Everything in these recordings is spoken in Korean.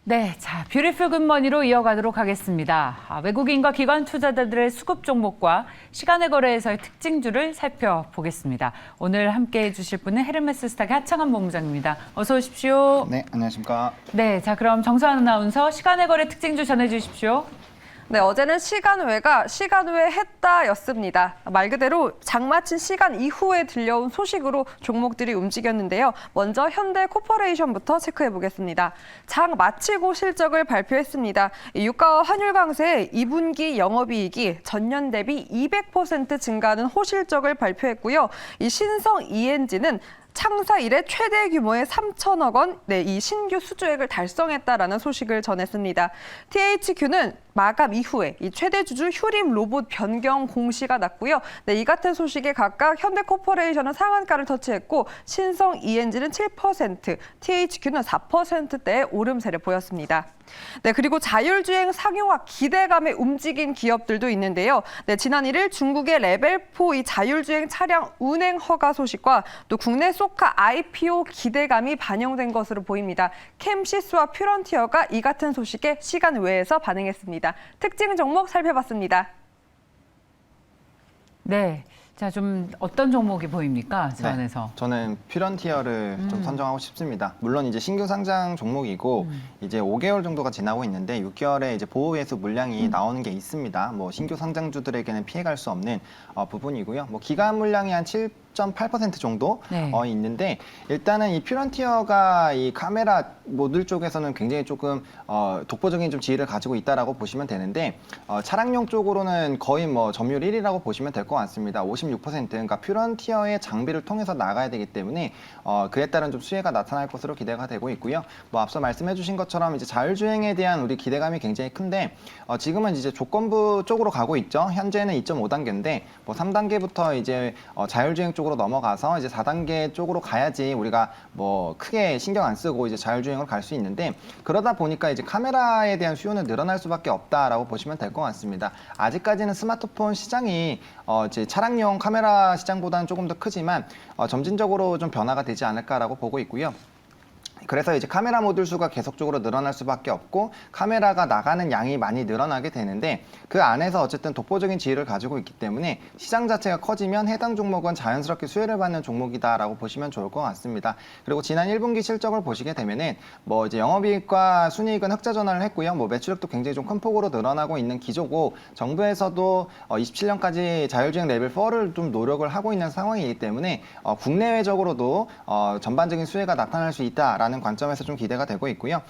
네, 자, 뷰티풀 굿머니로 이어가도록 하겠습니다. 외국인과 기관 투자자들의 수급 종목과 시간의 거래에서의 특징주를 살펴보겠습니다. 오늘 함께해 주실 분은 헤르메스 스탁의 하창한 본부장입니다. 어서 오십시오. 네, 안녕하십니까. 네, 자, 그럼 정수환 아나운서 시간의 거래 특징주 전해주십시오. 네, 어제는 시간외가 시간외 했다였습니다. 말 그대로 장 마친 시간 이후에 들려온 소식으로 종목들이 움직였는데요. 먼저 현대코퍼레이션부터 체크해 보겠습니다. 장 마치고 실적을 발표했습니다. 유가와 환율 강세에 2분기 영업이익이 전년 대비 200% 증가하는 호실적을 발표했고요. 이 신성 ENG는 창사 이래 최대 규모의 3천억 원, 이 신규 수주액을 달성했다라는 소식을 전했습니다. THQ는 마감 이후에 이 최대 주주 휴림 로봇 변경 공시가 났고요. 이 같은 소식에 각각 현대코퍼레이션은 상한가를 터치했고 신성 ENG는 7%, THQ는 4%대의 오름세를 보였습니다. 네, 그리고 자율주행 상용화 기대감에 움직인 기업들도 있는데요. 네, 지난 1일 중국의 레벨4 이 자율주행 차량 운행 허가 소식과 또 국내 소카 IPO 기대감이 반영된 것으로 보입니다. 캠시스와 퓨런티어가 이 같은 소식에 시간 외에서 반응했습니다. 특징 종목 살펴봤습니다. 네, 자, 좀 어떤 종목이 보입니까? 저 네, 안에서. 저는 퓨런티어를 좀 선정하고 싶습니다. 물론 이제 신규 상장 종목이고 이제 5개월 정도가 지나고 있는데 6개월에 이제 보호회수 물량이 나오는 게 있습니다. 뭐 신규 상장주들에게는 피해갈 수 없는 부분이고요. 뭐 기간 물량이 한 7.8% 정도 네. 있는데 일단은 이 퓨런티어가 이 카메라 모듈 쪽에서는 굉장히 조금 독보적인 좀 지위를 가지고 있다라고 보시면 되는데 차량용 쪽으로는 거의 뭐 점유율 1위라고 보시면 될 것 같습니다. 56%. 그러니까 퓨런티어의 장비를 통해서 나가야 되기 때문에 그에 따른 좀 수혜가 나타날 것으로 기대가 되고 있고요. 뭐 앞서 말씀해주신 것처럼 이제 자율주행에 대한 우리 기대감이 굉장히 큰데 지금은 이제 조건부 쪽으로 가고 있죠. 현재는 2.5단계인데 뭐 3단계부터 이제 자율주행 쪽으로 넘어가서 이제 4단계 쪽으로 가야지 우리가 뭐 크게 신경 안 쓰고 이제 자율주행으로 갈 수 있는데 그러다 보니까 이제 카메라에 대한 수요는 늘어날 수밖에 없다라고 보시면 될 것 같습니다. 아직까지는 스마트폰 시장이 이제 차량용 카메라 시장보다는 조금 더 크지만 점진적으로 좀 변화가 되지 않을까라고 보고 있고요. 그래서 이제 카메라 모듈 수가 계속적으로 늘어날 수밖에 없고 카메라가 나가는 양이 많이 늘어나게 되는데 그 안에서 어쨌든 독보적인 지위를 가지고 있기 때문에 시장 자체가 커지면 해당 종목은 자연스럽게 수혜를 받는 종목이다라고 보시면 좋을 것 같습니다. 그리고 지난 1분기 실적을 보시게 되면은 뭐 이제 영업이익과 순이익은 흑자 전환을 했고요. 뭐 매출액도 굉장히 좀 큰 폭으로 늘어나고 있는 기조고 정부에서도 27년까지 자율주행 레벨 4를 좀 노력을 하고 있는 상황이기 때문에 국내외적으로도 전반적인 수혜가 나타날 수 있다라는 관점에서 좀 기대가 되고 있고요.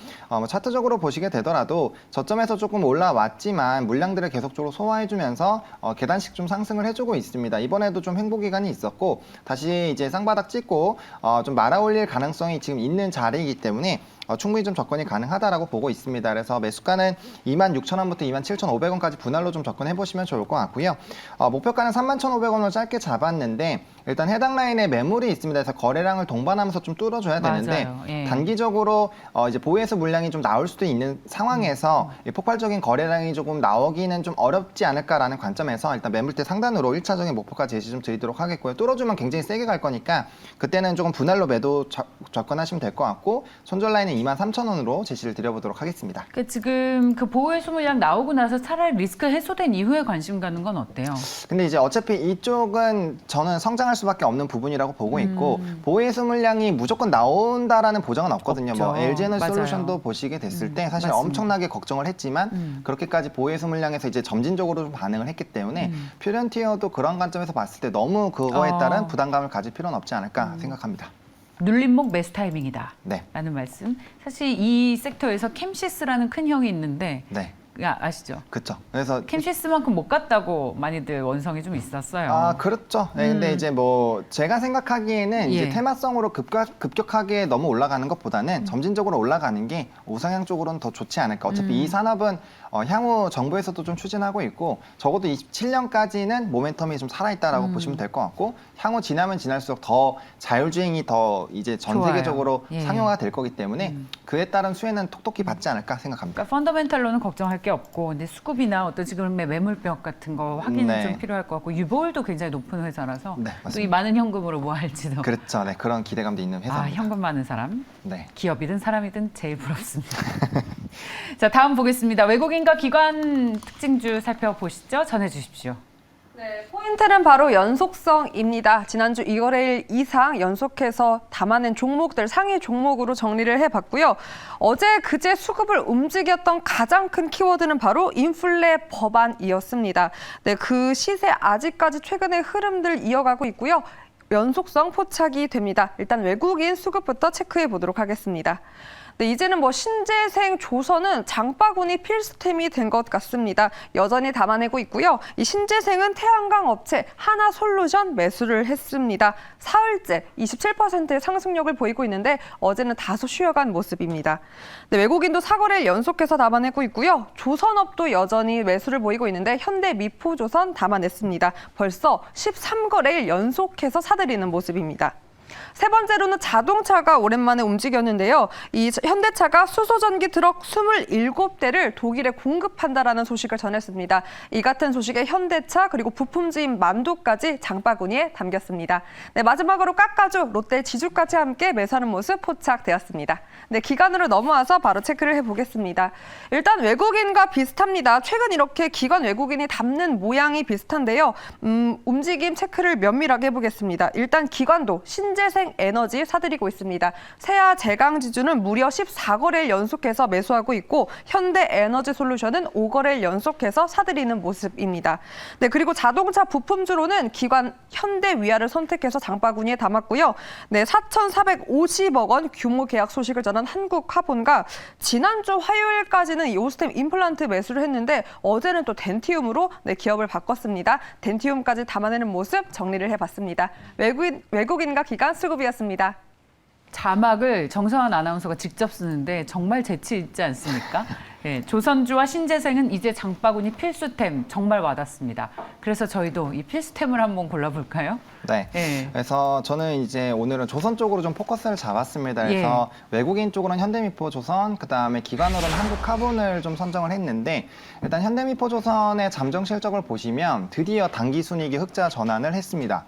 차트적으로 보시게 되더라도 저점에서 조금 올라왔지만 물량들을 계속적으로 소화해주면서 계단식 좀 상승을 해주고 있습니다. 이번에도 좀 횡보 기간이 있었고 다시 이제 쌍바닥 찍고 좀 말아올릴 가능성이 지금 있는 자리이기 때문에 충분히 좀 접근이 가능하다라고 보고 있습니다. 그래서 매수가는 26,000원부터 27,500원까지 분할로 좀 접근해 보시면 좋을 것 같고요. 목표가는 31,500원으로 짧게 잡았는데 일단 해당 라인에 매물이 있습니다. 그래서 거래량을 동반하면서 좀 뚫어줘야 되는데 예. 단기적으로 이제 보유해서 물량이 좀 나올 수도 있는 상황에서 폭발적인 거래량이 조금 나오기는 좀 어렵지 않을까라는 관점에서 일단 매물대 상단으로 1차적인 목표가 제시 좀 드리도록 하겠고요. 뚫어주면 굉장히 세게 갈 거니까 그때는 조금 분할로 매도 접근하시면 될 것 같고 손절 라인은 23,000원으로 제시를 드려보도록 하겠습니다. 지금 그 보호회수 물량 나오고 나서 차라리 리스크 해소된 이후에 관심 가는 건 어때요? 근데 이제 어차피 이쪽은 저는 성장할 수밖에 없는 부분이라고 보고 있고 보호회수 물량이 무조건 나온다라는 보장은 없거든요. 없죠. 뭐 LG에너지솔루션도 맞아요. 보시게 됐을 때 사실 맞습니다. 엄청나게 걱정을 했지만 그렇게까지 보호회수 물량에서 이제 점진적으로 좀 반응을 했기 때문에 퓨런티어도 그런 관점에서 봤을 때 너무 그거에 따른 부담감을 가질 필요는 없지 않을까 생각합니다. 눌림목 매수 타이밍이다. 네. 라는 말씀. 사실 이 섹터에서 캠시스라는 큰 형이 있는데 네. 아시죠? 그렇죠. 그래서 캠시스만큼 못 갔다고 많이들 원성이 좀 있었어요. 그렇죠. 네, 근데 이제 뭐 제가 생각하기에는 이제 예. 테마성으로 급격하게 너무 올라가는 것보다는 점진적으로 올라가는 게 우상향 쪽으로는 더 좋지 않을까. 어차피 이 산업은 향후 정부에서도 좀 추진하고 있고 적어도 27년까지는 모멘텀이 좀 살아있다라고 보시면 될 것 같고 향후 지나면 지날수록 더 자율주행이 더 이제 전 좋아요. 세계적으로 예. 상용화가 될 거기 때문에 그에 따른 수혜는 톡톡히 받지 않을까 생각합니다. 그러니까 펀더멘탈로는 걱정할 게 없고 근데 수급이나 어떤 지금의 매물벽 같은 거 확인은 네. 좀 필요할 것 같고 유보율도 굉장히 높은 회사라서 네, 또 이 많은 현금으로 뭐 할지도. 그렇죠. 네, 그런 기대감도 있는 회사입니다. 현금 많은 사람, 네. 기업이든 사람이든 제일 부럽습니다. 자, 다음 보겠습니다. 외국인과 기관 특징주 살펴보시죠. 전해주십시오. 네, 포인트는 바로 연속성입니다. 지난주 2거래일 이상 연속해서 담아낸 종목들 상위 종목으로 정리를 해봤고요. 어제 그제 수급을 움직였던 가장 큰 키워드는 바로 인플레 법안이었습니다. 네, 그 시세 아직까지 최근의 흐름들 이어가고 있고요. 연속성 포착이 됩니다. 일단 외국인 수급부터 체크해 보도록 하겠습니다. 네, 이제는 신재생 조선은 장바구니 필수템이 된 것 같습니다. 여전히 담아내고 있고요. 이 신재생은 태양광 업체 하나솔루션 매수를 했습니다. 사흘째 27%의 상승력을 보이고 있는데 어제는 다소 쉬어간 모습입니다. 네, 외국인도 4거래일 연속해서 담아내고 있고요. 조선업도 여전히 매수를 보이고 있는데 현대미포조선 담아냈습니다. 벌써 13거래일 연속해서 사들이는 모습입니다. 세 번째로는 자동차가 오랜만에 움직였는데요. 이 현대차가 수소전기 트럭 27대를 독일에 공급한다라는 소식을 전했습니다. 이 같은 소식에 현대차 그리고 부품주인 만두까지 장바구니에 담겼습니다. 네, 마지막으로 깎아주, 롯데 지주까지 함께 매수하는 모습 포착되었습니다. 네, 기관으로 넘어와서 바로 체크를 해보겠습니다. 일단 외국인과 비슷합니다. 최근 이렇게 기관 외국인이 담는 모양이 비슷한데요. 움직임 체크를 면밀하게 해보겠습니다. 일단 기관도 신재생 에너지 사들이고 있습니다. 세아 제강지주는 무려 14거래일 연속해서 매수하고 있고 현대에너지솔루션은 5거래일 연속해서 사들이는 모습입니다. 네, 그리고 자동차 부품주로는 기관 현대위아를 선택해서 장바구니에 담았고요. 네, 4,450억 원 규모 계약 소식을 전한 한국카본과 지난주 화요일까지는 이 오스템 임플란트 매수를 했는데 어제는 또 덴티움으로 기업을 바꿨습니다. 덴티움까지 담아내는 모습 정리를 해봤습니다. 외국인과 기관 수급이었습니다. 자막을 정성환 아나운서가 직접 쓰는데 정말 재치 있지 않습니까? 네, 조선주와 신재생은 이제 장바구니 필수템 정말 와닿습니다. 그래서 저희도 이 필수템을 한번 골라볼까요? 네. 네. 그래서 저는 이제 오늘은 조선 쪽으로 좀 포커스를 잡았습니다. 그래서 외국인 쪽으로는 현대미포조선, 그다음에 기관으로는 한국카본을 좀 선정을 했는데 일단 현대미포조선의 잠정 실적을 보시면 드디어 당기순이익이 흑자 전환을 했습니다.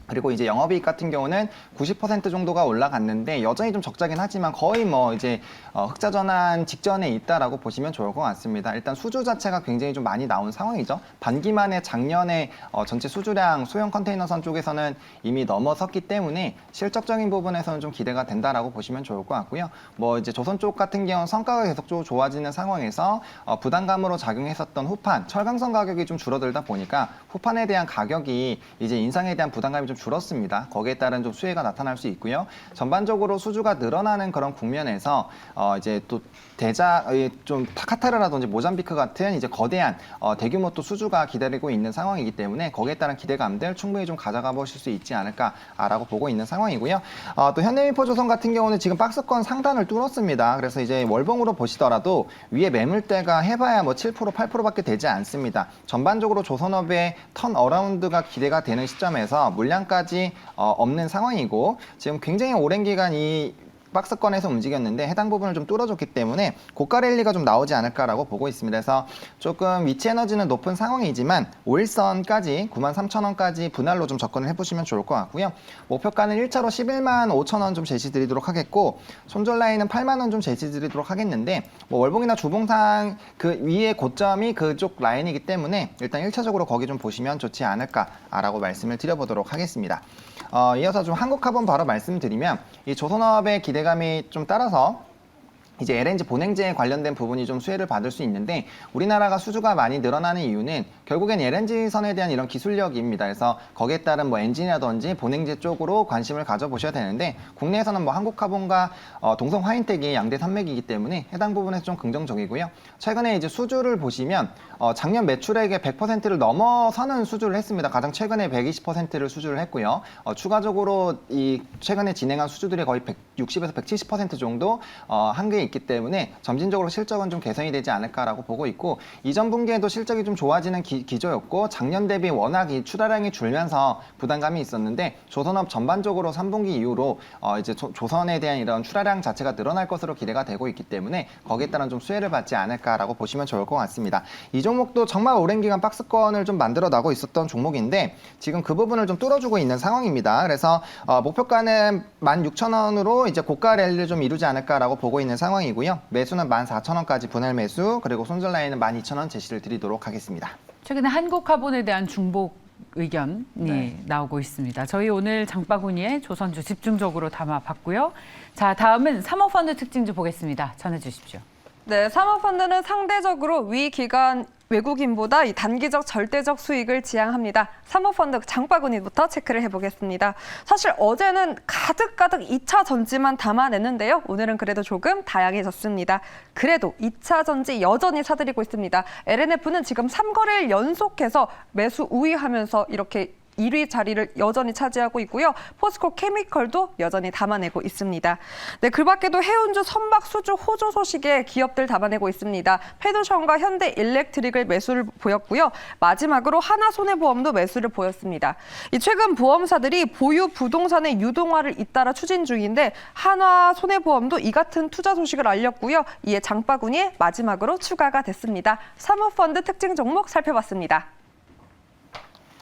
그리고 이제 영업이익 같은 경우는 90% 정도가 올라갔는데 여전히 좀 적자긴 하지만 거의 이제 흑자 전환 직전에 있다라고 보시면 좋을 것 같습니다. 일단 수주 자체가 굉장히 좀 많이 나온 상황이죠. 반기 만에 작년에 전체 수주량 소형 컨테이너선 쪽에서는 이미 넘어섰기 때문에 실적적인 부분에서는 좀 기대가 된다라고 보시면 좋을 것 같고요. 이제 조선 쪽 같은 경우는 성과가 계속 좋아지는 상황에서 부담감으로 작용했었던 후판, 철강선 가격이 좀 줄어들다 보니까 후판에 대한 가격이 이제 인상에 대한 부담감이 좀 줄었습니다. 거기에 따른 좀 수혜가 나타날 수 있고요. 전반적으로 수주가 늘어나는 그런 국면에서 이제 또 좀 카타르라든지 모잠비크 같은 이제 거대한 대규모 또 수주가 기다리고 있는 상황이기 때문에 거기에 따른 기대감들 충분히 좀 가져가 보실 수 있지 않을까라고 보고 있는 상황이고요. 또 현대미포조선 같은 경우는 지금 박스권 상단을 뚫었습니다. 그래서 이제 월봉으로 보시더라도 위에 매물대가 해봐야 7%, 8%밖에 되지 않습니다. 전반적으로 조선업의 턴 어라운드가 기대가 되는 시점에서 물량까지 없는 상황이고 지금 굉장히 오랜 기간 이 박스권에서 움직였는데 해당 부분을 좀 뚫어줬기 때문에 고가 랠리가 좀 나오지 않을까라고 보고 있습니다. 그래서 조금 위치 에너지는 높은 상황이지만 5일선까지 93,000원까지 분할로 좀 접근을 해보시면 좋을 것 같고요. 목표가는 1차로 11만 5천 원 좀 제시드리도록 하겠고 손절 라인은 8만 원 좀 제시드리도록 하겠는데 월봉이나 주봉상 그 위에 고점이 그쪽 라인이기 때문에 일단 1차적으로 거기 좀 보시면 좋지 않을까라고 말씀을 드려보도록 하겠습니다. 이어서 좀 한국카본 바로 말씀드리면 이 조선업의 기대감이 좀 따라서 이제 LNG 본행제에 관련된 부분이 좀 수혜를 받을 수 있는데 우리나라가 수주가 많이 늘어나는 이유는 결국엔 LNG선에 대한 이런 기술력입니다. 그래서 거기에 따른 엔진이라든지 본행제 쪽으로 관심을 가져보셔야 되는데 국내에서는 한국카본과 동성 화인텍이 양대 산맥이기 때문에 해당 부분에서 좀 긍정적이고요. 최근에 이제 수주를 보시면 작년 매출액의 100%를 넘어서는 수주를 했습니다. 가장 최근에 120%를 수주를 했고요. 추가적으로 이 최근에 진행한 수주들이 거의 160에서 170% 정도 한계에 있기 때문에 점진적으로 실적은 좀 개선이 되지 않을까라고 보고 있고 이전 분기에도 실적이 좀 좋아지는 기조였고 작년 대비 워낙 이 출하량이 줄면서 부담감이 있었는데 조선업 전반적으로 3분기 이후로 이제 조선에 대한 이런 출하량 자체가 늘어날 것으로 기대가 되고 있기 때문에 거기에 따른 좀 수혜를 받지 않을까라고 보시면 좋을 것 같습니다. 이 종목도 정말 오랜 기간 박스권을 좀 만들어 나고 있었던 종목인데 지금 그 부분을 좀 뚫어주고 있는 상황입니다. 그래서 목표가는 16,000원으로 이제 고가 랠리를 좀 이루지 않을까라고 보고 있는 상황. 상황이고요. 매수는 14,000원까지 분할 매수, 그리고 손절 라인은 12,000원 제시를 드리도록 하겠습니다. 최근에 한국카본에 대한 중복 의견이 나오고 있습니다. 저희 오늘 장바구니에 조선주 집중적으로 담아봤고요. 자, 다음은 사모펀드 특징주 보겠습니다. 전해주십시오. 네, 사모펀드는 상대적으로 위 기간 외국인보다 이 단기적 절대적 수익을 지향합니다. 사모펀드 장바구니부터 체크를 해보겠습니다. 사실 어제는 가득가득 2차 전지만 담아냈는데요. 오늘은 그래도 조금 다양해졌습니다. 그래도 2차 전지 여전히 사들이고 있습니다. LNF는 지금 3거래일 연속해서 매수 우위하면서 이렇게 1위 자리를 여전히 차지하고 있고요. 포스코 케미컬도 여전히 담아내고 있습니다. 네, 그 밖에도 해운주, 선박, 수주, 호조 소식에 기업들 담아내고 있습니다. 페드션과 현대 일렉트릭을 매수를 보였고요. 마지막으로 하나손해보험도 매수를 보였습니다. 이 최근 보험사들이 보유 부동산의 유동화를 잇따라 추진 중인데 하나손해보험도 이 같은 투자 소식을 알렸고요. 이에 장바구니에 마지막으로 추가가 됐습니다. 사모펀드 특징 종목 살펴봤습니다.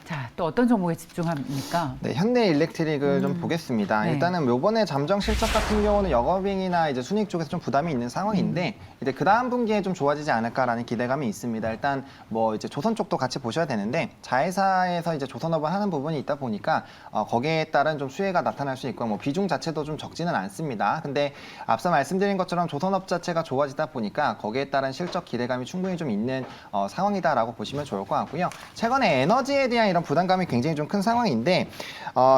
자, 또 어떤 종목에 집중합니까? 네, 현대 일렉트릭을 좀 보겠습니다. 네. 일단은 요번에 잠정 실적 같은 경우는 영업이익이나 이제 순이익 쪽에서 좀 부담이 있는 상황인데 이제 그 다음 분기에 좀 좋아지지 않을까라는 기대감이 있습니다. 일단 뭐 이제 조선 쪽도 같이 보셔야 되는데 자회사에서 이제 조선업을 하는 부분이 있다 보니까 거기에 따른 좀 수혜가 나타날 수 있고 뭐 비중 자체도 좀 적지는 않습니다. 근데 앞서 말씀드린 것처럼 조선업 자체가 좋아지다 보니까 거기에 따른 실적 기대감이 충분히 좀 있는 상황이다라고 보시면 좋을 것 같고요. 최근에 에너지에 대한 이런 부담감이 굉장히 좀 큰 상황인데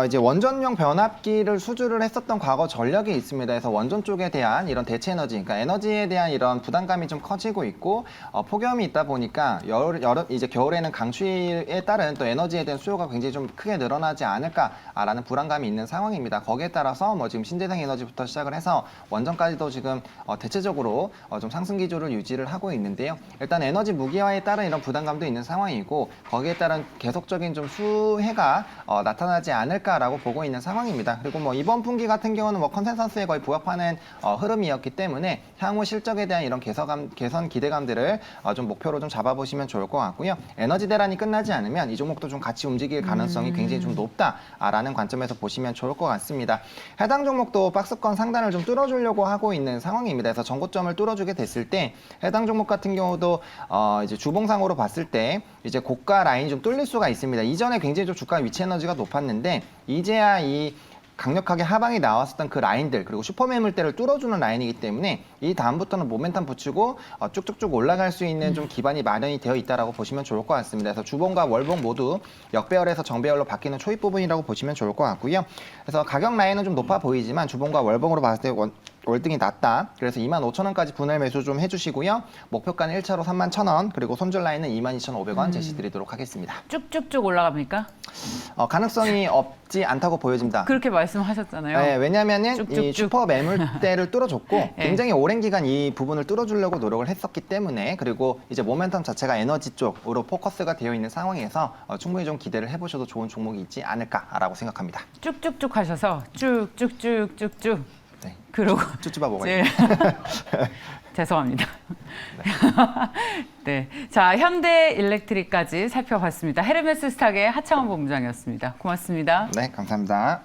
이제 원전용 변압기를 수주를 했었던 과거 전력이 있습니다. 그래서 원전 쪽에 대한 이런 대체 에너지, 그러니까 에너지에 대한 이런 부담감이 좀 커지고 있고 폭염이 있다 보니까 여름 이제 겨울에는 강추위에 따른 또 에너지에 대한 수요가 굉장히 좀 크게 늘어나지 않을까라는 불안감이 있는 상황입니다. 거기에 따라서 뭐 지금 신재생 에너지부터 시작을 해서 원전까지도 지금 대체적으로 좀 상승 기조를 유지를 하고 있는데요. 일단 에너지 무기화에 따른 이런 부담감도 있는 상황이고 거기에 따른 계속적인 좀 수혜가 나타나지 않을까라고 보고 있는 상황입니다. 그리고 뭐 이번 분기 같은 경우는 뭐 컨센서스에 거의 부합하는 흐름이었기 때문에 향후 실적에 대한 이런 개선 기대감들을 좀 목표로 좀 잡아보시면 좋을 것 같고요. 에너지 대란이 끝나지 않으면 이 종목도 좀 같이 움직일 가능성이 굉장히 좀 높다라는 관점에서 보시면 좋을 것 같습니다. 해당 종목도 박스권 상단을 좀 뚫어주려고 하고 있는 상황입니다. 그래서 전고점을 뚫어주게 됐을 때 해당 종목 같은 경우도 이제 주봉상으로 봤을 때 이제 고가 라인이 좀 뚫릴 수가 있습니다. 이전에 굉장히 좀 주가 위치 에너지가 높았는데 이제야 이 강력하게 하방이 나왔었던 그 라인들 그리고 슈퍼 매물대를 뚫어주는 라인이기 때문에 이 다음부터는 모멘텀 붙이고 쭉쭉쭉 올라갈 수 있는 좀 기반이 마련이 되어 있다라고 보시면 좋을 것 같습니다. 그래서 주봉과 월봉 모두 역배열에서 정배열로 바뀌는 초입 부분이라고 보시면 좋을 것 같고요. 그래서 가격 라인은 좀 높아 보이지만 주봉과 월봉으로 봤을 때 월등히 낮다. 그래서 25,000원까지 분할 매수 좀 해주시고요. 목표가는 1차로 31,000원 그리고 손절 라인은 22,500원 제시드리도록 하겠습니다. 쭉쭉쭉 올라갑니까? 가능성이 없지 않다고 보여집니다. 그렇게 말씀하셨잖아요. 네, 왜냐하면은 쭉쭉쭉. 이 슈퍼 매물대를 뚫어줬고 네. 굉장히 오랜 기간 이 부분을 뚫어주려고 노력을 했었기 때문에 그리고 이제 모멘텀 자체가 에너지 쪽으로 포커스가 되어 있는 상황에서 충분히 좀 기대를 해보셔도 좋은 종목이 있지 않을까라고 생각합니다. 쭉쭉쭉 하셔서 쭉쭉쭉쭉쭉. 네. 그러고 쭈쭈바 먹어요. 네. 죄송합니다. 네. 자, 현대 일렉트릭까지 살펴봤습니다. 헤르메스 스탁의 하창원 본부장이었습니다. 고맙습니다. 네, 감사합니다.